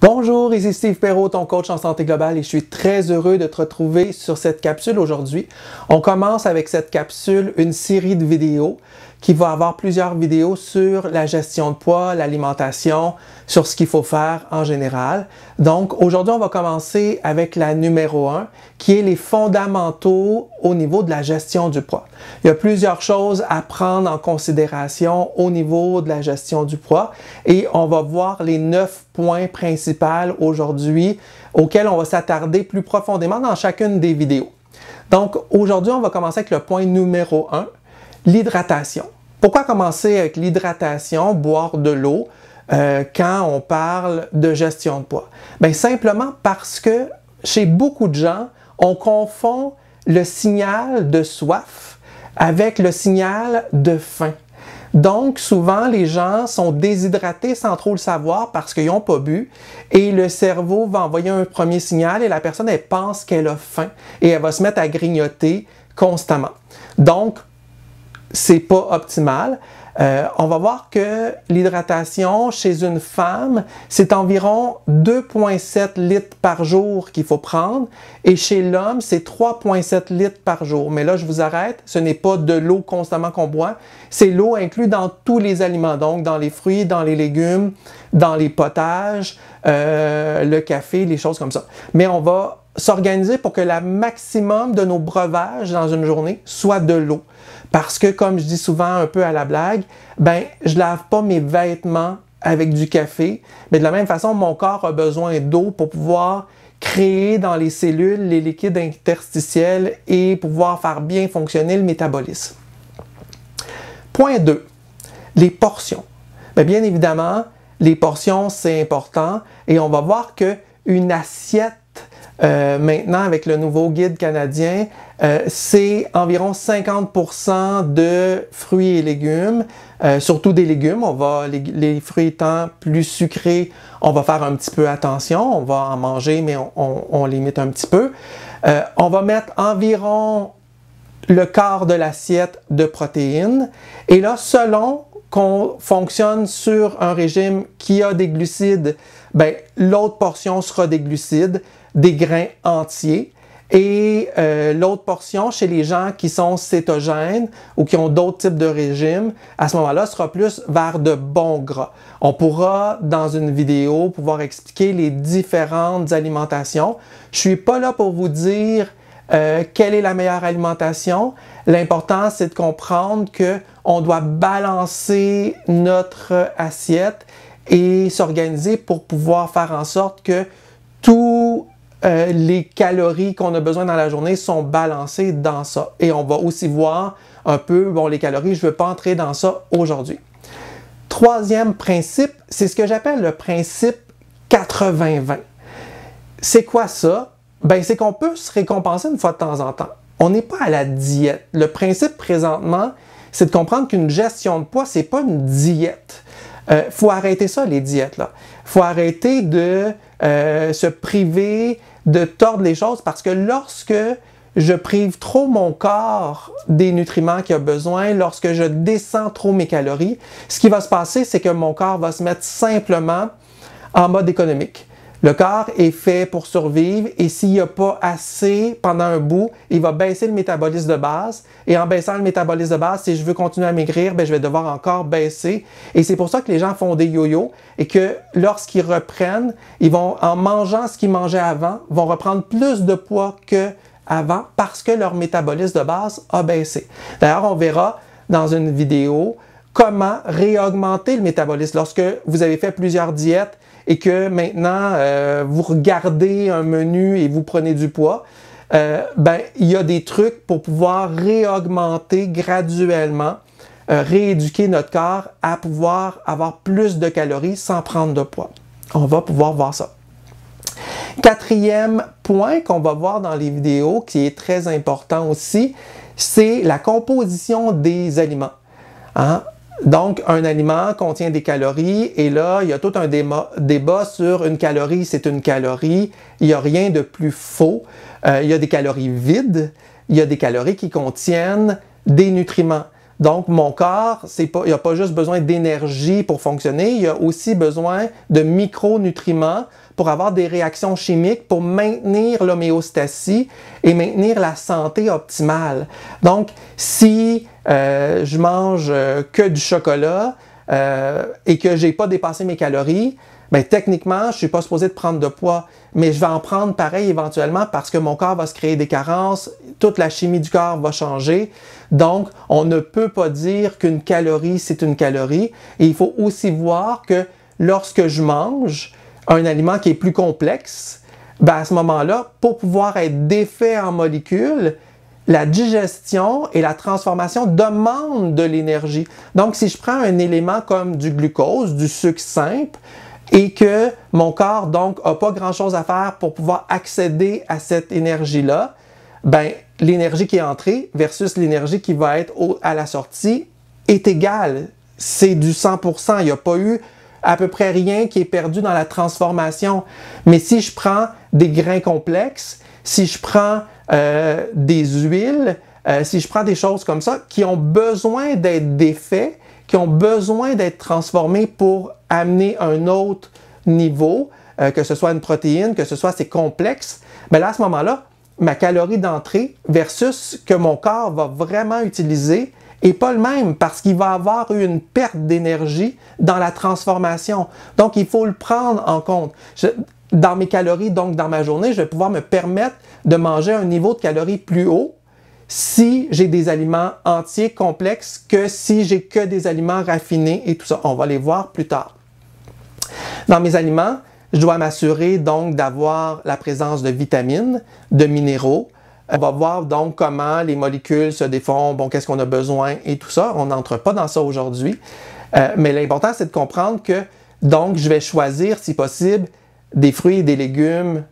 Bonjour, ici Steve Perrault, ton coach en santé globale et je suis très heureux de te retrouver sur cette capsule aujourd'hui. On commence avec cette capsule une série de vidéos qui va avoir plusieurs vidéos sur la gestion de poids, l'alimentation, sur ce qu'il faut faire en général. Donc aujourd'hui, on va commencer avec la numéro 1 qui est les fondamentaux au niveau de la gestion du poids. Il y a plusieurs choses à prendre en considération au niveau de la gestion du poids et on va voir les 9 points principaux aujourd'hui auxquels on va s'attarder plus profondément dans chacune des vidéos. Donc aujourd'hui, on va commencer avec le point numéro 1, l'hydratation. Pourquoi commencer avec l'hydratation, boire de l'eau quand on parle de gestion de poids? Bien, simplement parce que chez beaucoup de gens, on confond le signal de soif avec le signal de faim. Donc, souvent, les gens sont déshydratés sans trop le savoir parce qu'ils n'ont pas bu et le cerveau va envoyer un premier signal et la personne, elle pense qu'elle a faim et elle va se mettre à grignoter constamment. Donc, c'est pas optimal. On va voir que l'hydratation chez une femme, c'est environ 2,7 litres par jour qu'il faut prendre et chez l'homme, c'est 3,7 litres par jour. Mais là, je vous arrête, ce n'est pas de l'eau constamment qu'on boit, c'est l'eau inclue dans tous les aliments, donc dans les fruits, dans les légumes, dans les potages, le café, les choses comme ça. Mais on va s'organiser pour que le maximum de nos breuvages dans une journée soit de l'eau. Parce que, comme je dis souvent un peu à la blague, ben, je lave pas mes vêtements avec du café, mais de la même façon, mon corps a besoin d'eau pour pouvoir créer dans les cellules les liquides interstitiels et pouvoir faire bien fonctionner le métabolisme. Point 2, les portions. Bien évidemment, les portions, c'est important et on va voir qu'une assiette maintenant, avec le nouveau guide canadien, c'est environ 50% de fruits et légumes, surtout des légumes. Les fruits étant plus sucrés, on va faire un petit peu attention. On va en manger, mais on limite un petit peu. On va mettre environ le quart de l'assiette de protéines. Et là, selon qu'on fonctionne sur un régime qui a des glucides, ben, l'autre portion sera des glucides, des grains entiers. Et l'autre portion, chez les gens qui sont cétogènes ou qui ont d'autres types de régimes, à ce moment-là, sera plus vers de bons gras. On pourra, dans une vidéo, pouvoir expliquer les différentes alimentations. Je ne suis pas là pour vous dire quelle est la meilleure alimentation. L'important, c'est de comprendre qu'on doit balancer notre assiette et s'organiser pour pouvoir faire en sorte que tous les calories qu'on a besoin dans la journée sont balancées dans ça. Et on va aussi voir un peu, bon, les calories, je ne veux pas entrer dans ça aujourd'hui. Troisième principe, c'est ce que j'appelle le principe 80-20. C'est quoi ça? Ben, c'est qu'on peut se récompenser une fois de temps en temps. On n'est pas à la diète. Le principe présentement, c'est de comprendre qu'une gestion de poids, c'est pas une diète. Faut arrêter ça, les diètes, là. Faut arrêter de se priver, de tordre les choses, parce que lorsque je prive trop mon corps des nutriments qu'il a besoin, lorsque je descends trop mes calories, ce qui va se passer, c'est que mon corps va se mettre simplement en mode économique. Le corps est fait pour survivre et s'il n'y a pas assez pendant un bout, il va baisser le métabolisme de base. Et en baissant le métabolisme de base, si je veux continuer à maigrir, ben, je vais devoir encore baisser. Et c'est pour ça que les gens font des yo-yo et que lorsqu'ils reprennent, ils vont, en mangeant ce qu'ils mangeaient avant, vont reprendre plus de poids qu'avant parce que leur métabolisme de base a baissé. D'ailleurs, on verra dans une vidéo comment réaugmenter le métabolisme. Lorsque vous avez fait plusieurs diètes, et que maintenant, vous regardez un menu et vous prenez du poids, ben, il y a des trucs pour pouvoir réaugmenter graduellement, rééduquer notre corps à pouvoir avoir plus de calories sans prendre de poids. On va pouvoir voir ça. Quatrième point qu'on va voir dans les vidéos, qui est très important aussi, c'est la composition des aliments. Hein? Donc, un aliment contient des calories et là, il y a tout un débat sur une calorie, c'est une calorie. Il n'y a rien de plus faux. Il y a des calories vides, il y a des calories qui contiennent des nutriments. Donc, mon corps, il n'a pas juste besoin d'énergie pour fonctionner, il a aussi besoin de micronutriments pour avoir des réactions chimiques pour maintenir l'homéostasie et maintenir la santé optimale. Donc, si je mange que du chocolat et que je n'ai pas dépassé mes calories, bien, techniquement, je ne suis pas supposé de prendre de poids, mais je vais en prendre pareil éventuellement parce que mon corps va se créer des carences, toute la chimie du corps va changer. Donc, on ne peut pas dire qu'une calorie, c'est une calorie. Et il faut aussi voir que lorsque je mange un aliment qui est plus complexe, ben à ce moment-là, pour pouvoir être défait en molécules, la digestion et la transformation demandent de l'énergie. Donc, si je prends un élément comme du glucose, du sucre simple, et que mon corps, donc, n'a pas grand-chose à faire pour pouvoir accéder à cette énergie-là, ben, l'énergie qui est entrée versus l'énergie qui va être à la sortie est égale. C'est du 100%. Il n'y a pas eu à peu près rien qui est perdu dans la transformation. Mais si je prends des grains complexes, si je prends des huiles, si je prends des choses comme ça qui ont besoin d'être défaits, qui ont besoin d'être transformés pour amener un autre niveau, que ce soit une protéine, que ce soit c'est complexe, bien là, à ce moment-là, ma calorie d'entrée versus que mon corps va vraiment utiliser n'est pas le même parce qu'il va avoir eu une perte d'énergie dans la transformation. Donc, il faut le prendre en compte. Dans mes calories, donc dans ma journée, je vais pouvoir me permettre de manger un niveau de calories plus haut si j'ai des aliments entiers complexes que si j'ai que des aliments raffinés et tout ça. On va les voir plus tard. Dans mes aliments, je dois m'assurer donc d'avoir la présence de vitamines, de minéraux. On va voir donc comment les molécules se défont, bon, qu'est-ce qu'on a besoin et tout ça. On n'entre pas dans ça aujourd'hui. Mais l'important, c'est de comprendre que donc je vais choisir, si possible, des fruits et des légumes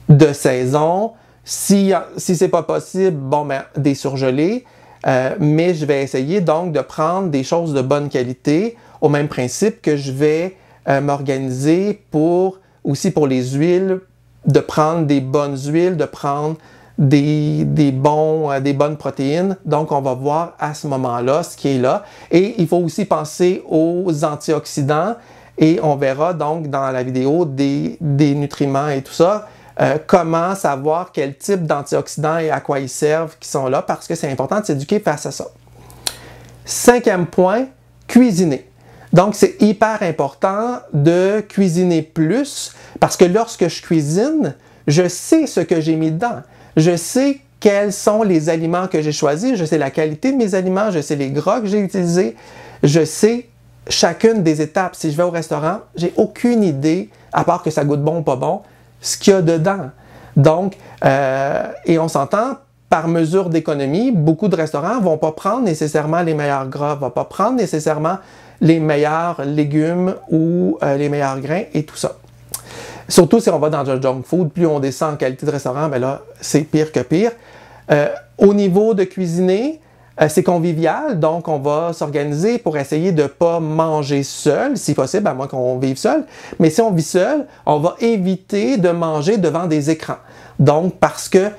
de saison. Si c'est pas possible, bon, ben, des surgelés. Mais je vais essayer donc de prendre des choses de bonne qualité au même principe que je vais m'organiser aussi pour les huiles, de prendre des bonnes huiles, de prendre des bonnes protéines. Donc, on va voir à ce moment-là ce qui est là. Et il faut aussi penser aux antioxydants et on verra donc dans la vidéo des nutriments et tout ça, comment savoir quel type d'antioxydants et à quoi ils servent qui sont là parce que c'est important de s'éduquer face à ça. 5e point, cuisiner. Donc, c'est hyper important de cuisiner plus parce que lorsque je cuisine, je sais ce que j'ai mis dedans. Je sais quels sont les aliments que j'ai choisis, je sais la qualité de mes aliments, je sais les gras que j'ai utilisés, je sais chacune des étapes. Si je vais au restaurant, j'ai aucune idée, à part que ça goûte bon ou pas bon, ce qu'il y a dedans. Donc, et on s'entend, par mesure d'économie, beaucoup de restaurants ne vont pas prendre nécessairement les meilleurs gras, ne vont pas prendre nécessairement les meilleurs légumes ou les meilleurs grains et tout ça. Surtout si on va dans un junk food, plus on descend en qualité de restaurant, ben là, c'est pire que pire. Au niveau de cuisiner, c'est convivial, donc on va s'organiser pour essayer de ne pas manger seul, si possible, à moins qu'on vive seul. Mais si on vit seul, on va éviter de manger devant des écrans. Donc, parce que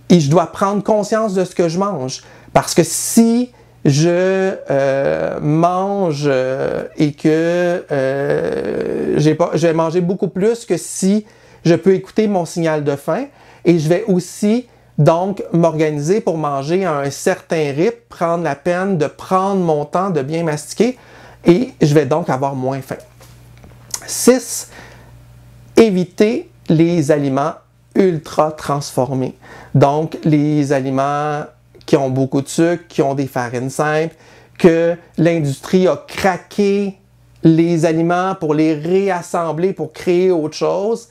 je dois prendre conscience de ce que je mange. Parce que si je mange et que je vais manger beaucoup plus que si je peux écouter mon signal de faim. Et je vais aussi donc m'organiser pour manger à un certain rythme, prendre la peine de prendre mon temps, de bien mastiquer et je vais donc avoir moins faim. 6. Éviter les aliments ultra transformés. Donc, les aliments qui ont beaucoup de sucre, qui ont des farines simples, que l'industrie a craqué les aliments pour les réassembler, pour créer autre chose.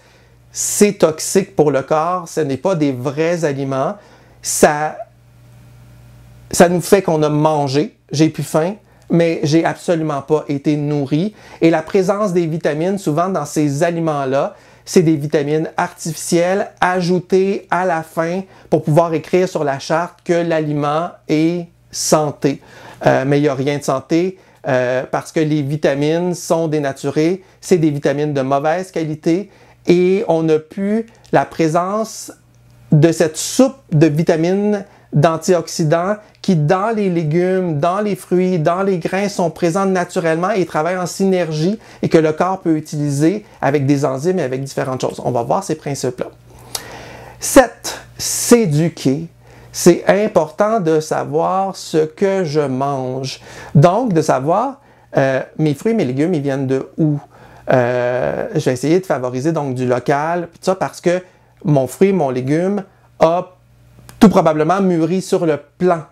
C'est toxique pour le corps, ce n'est pas des vrais aliments. Ça nous fait qu'on a mangé, j'ai plus faim, mais j'ai absolument pas été nourri. Et la présence des vitamines, souvent dans ces aliments-là, c'est des vitamines artificielles ajoutées à la fin pour pouvoir écrire sur la charte que l'aliment est santé. Mais il n'y a rien de santé parce que les vitamines sont dénaturées, c'est des vitamines de mauvaise qualité et on n'a plus la présence de cette soupe de vitamines d'antioxydants qui, dans les légumes, dans les fruits, dans les grains, sont présents naturellement et travaillent en synergie et que le corps peut utiliser avec des enzymes et avec différentes choses. On va voir ces principes-là. 7. S'éduquer. C'est important de savoir ce que je mange. Donc, de savoir mes fruits, mes légumes, ils viennent de où? Je vais essayer de favoriser donc du local, tout ça parce que mon fruit, mon légume a tout probablement mûri sur le plant.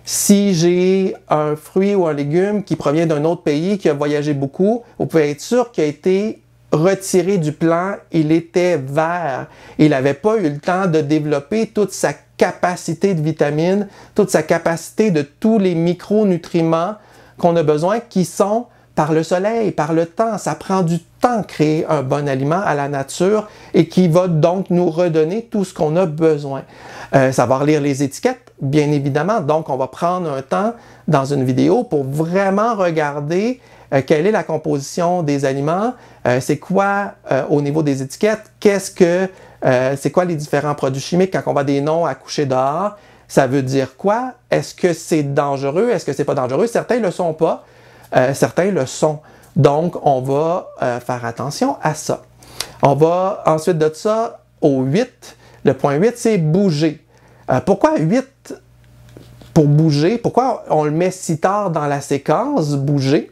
Si j'ai un fruit ou un légume qui provient d'un autre pays, qui a voyagé beaucoup, vous pouvez être sûr qu'il a été retiré du plant, il était vert. Il n'avait pas eu le temps de développer toute sa capacité de vitamines, toute sa capacité de tous les micronutriments qu'on a besoin, qui sont par le soleil, par le temps. Ça prend du temps créer un bon aliment à la nature et qui va donc nous redonner tout ce qu'on a besoin. Savoir lire les étiquettes, bien évidemment. Donc, on va prendre un temps dans une vidéo pour vraiment regarder quelle est la composition des aliments, c'est quoi au niveau des étiquettes, c'est quoi les différents produits chimiques quand on voit des noms à coucher dehors, ça veut dire quoi? Est-ce que c'est dangereux? Est-ce que c'est pas dangereux? Certains ne le sont pas, certains le sont. Donc, on va faire attention à ça. On va ensuite de ça au 8. Le point 8, c'est bouger. Pourquoi 8 pour bouger? Pourquoi on le met si tard dans la séquence, bouger?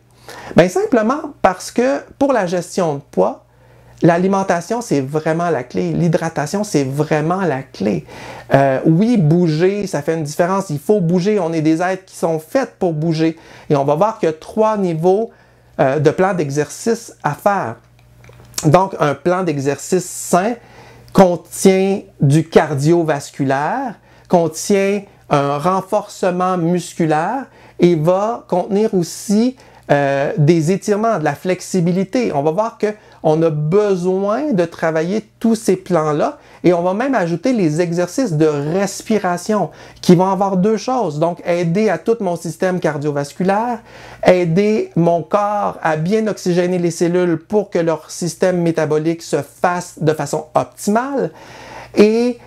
Bien, simplement parce que pour la gestion de poids, l'alimentation, c'est vraiment la clé. L'hydratation, c'est vraiment la clé. Oui, bouger, ça fait une différence. Il faut bouger. On est des êtres qui sont faits pour bouger. Et on va voir qu'il y a 3 niveaux de plan d'exercice à faire. Donc, un plan d'exercice sain contient du cardiovasculaire, contient un renforcement musculaire et va contenir aussi des étirements, de la flexibilité. On va voir qu'on a besoin de travailler tous ces plans-là et on va même ajouter les exercices de respiration qui vont avoir 2 choses. Donc, aider à tout mon système cardiovasculaire, aider mon corps à bien oxygéner les cellules pour que leur système métabolique se fasse de façon optimale et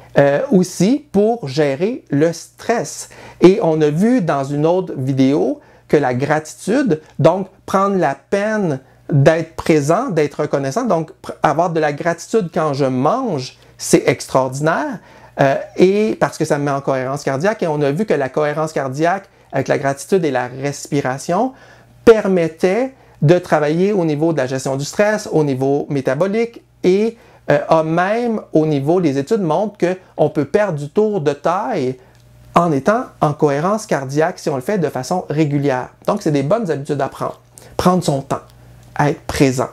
aussi pour gérer le stress. Et on a vu dans une autre vidéo que la gratitude, donc prendre la peine d'être présent, d'être reconnaissant, donc avoir de la gratitude quand je mange, c'est extraordinaire et parce que ça me met en cohérence cardiaque et on a vu que la cohérence cardiaque avec la gratitude et la respiration permettait de travailler au niveau de la gestion du stress, au niveau métabolique et même au niveau, les études montrent qu'on peut perdre du tour de taille en étant en cohérence cardiaque si on le fait de façon régulière. Donc, c'est des bonnes habitudes à prendre. Prendre son temps, être présent.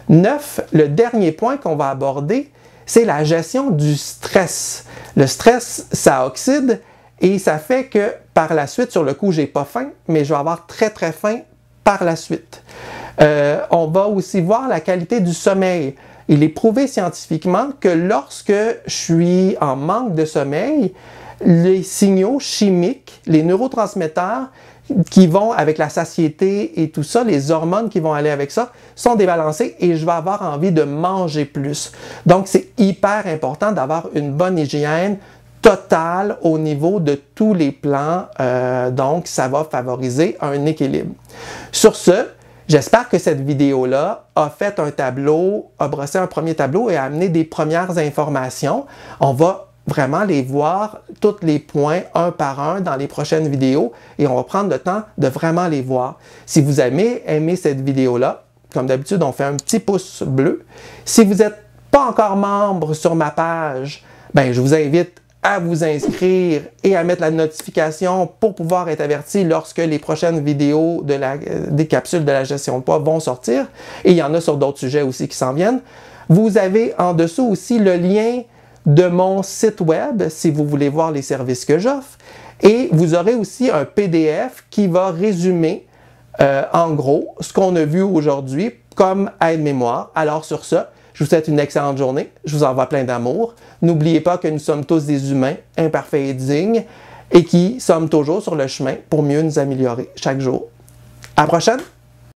9, le dernier point qu'on va aborder, c'est la gestion du stress. Le stress, ça oxyde et ça fait que par la suite, sur le coup, j'ai pas faim, mais je vais avoir très très faim par la suite. On va aussi voir la qualité du sommeil. Il est prouvé scientifiquement que lorsque je suis en manque de sommeil, les signaux chimiques, les neurotransmetteurs qui vont avec la satiété et tout ça, les hormones qui vont aller avec ça, sont débalancés et je vais avoir envie de manger plus. Donc, c'est hyper important d'avoir une bonne hygiène totale au niveau de tous les plans. Donc, ça va favoriser un équilibre. Sur ce, j'espère que cette vidéo-là a fait un tableau, a brossé un premier tableau et a amené des premières informations. On va vraiment les voir, tous les points, un par un, dans les prochaines vidéos et on va prendre le temps de vraiment les voir. Si vous aimez cette vidéo-là, comme d'habitude, on fait un petit pouce bleu. Si vous n'êtes pas encore membre sur ma page, ben, je vous invite à vous inscrire et à mettre la notification pour pouvoir être averti lorsque les prochaines vidéos des capsules de la gestion de poids vont sortir. Et il y en a sur d'autres sujets aussi qui s'en viennent. Vous avez en dessous aussi le lien de mon site web si vous voulez voir les services que j'offre. Et vous aurez aussi un PDF qui va résumer en gros ce qu'on a vu aujourd'hui comme aide-mémoire. Alors sur ce, je vous souhaite une excellente journée. Je vous envoie plein d'amour. N'oubliez pas que nous sommes tous des humains imparfaits et dignes et qui sommes toujours sur le chemin pour mieux nous améliorer chaque jour. À la prochaine!